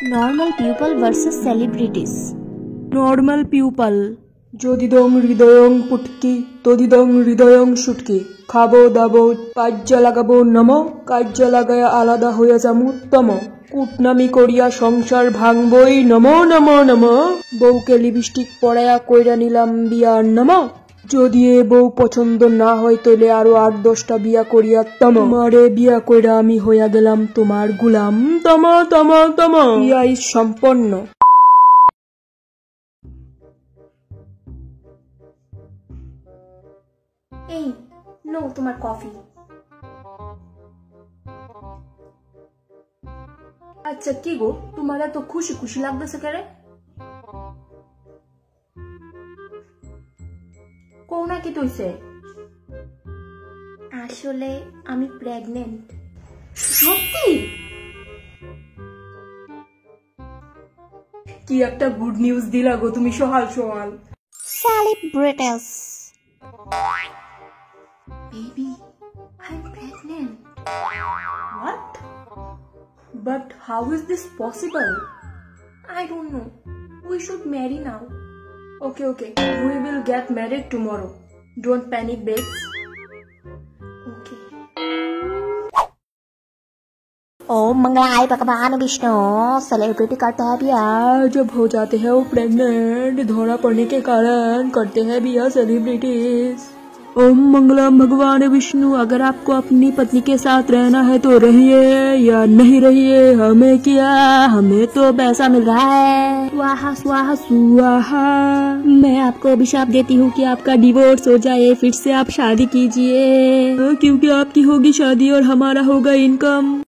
Normal people versus celebrities. Normal people. যদিদং হৃদয়ং পুটকি তদিদং হৃদয়ং শুটকি খাবো দাবো কাজ্যা লাগাবো নম কাজ্যা লাগায়া আলাদা হইয়া যামু তম কুটনামি করিয়া সংসার ভাঙবই নম নম নম বউকে লিপস্টিক পরায়া কইরা নিলাম বিয়া নম যদি এ বউ পছন্দ না হয় তাহলে আরো 8-10টা বিয়া করিয়া তোমারে বিয়া কইরা আমি হইয়া গেলাম তোমার গুলাম তম তম তম বিয়া ইজ সম্পন্ন। এই নো তোমার কফি। আচ্ছা কি গো তোমার এত খুশি খুশি লাগতেছে কেরে? কও না কি তুইছে? আসলে আমি প্রেগনেন্ট। সত্যি? কি একটা গুড নিউজ দিলা গো তুমি সহাল সহাল। Celebrities. Baby, I'm pregnant. What? But how is this possible? I don't know. We should marry now. Okay. We will get married tomorrow. Don't panic, babes. Okay. ओम मंगलाय भगवान विष्णु। सेलिब्रिटी करते हैं बियाह। जब हो जाते हैं वो प्रेग्नेंट धोरा पड़ने के कारण करते हैं बियाह सेलिब्रिटीज। ओम मंगलम भगवान विष्णु। अगर आपको अपनी पत्नी के साथ रहना है तो रहिए या नहीं रहिए, हमें क्या, हमें तो पैसा मिल रहा है। स्वाहा स्वाहा सुहा। मैं आपको अभिशाप देती हूँ कि आपका डिवोर्स हो जाए, फिर से आप शादी कीजिए क्योंकि आपकी होगी शादी और हमारा होगा इनकम।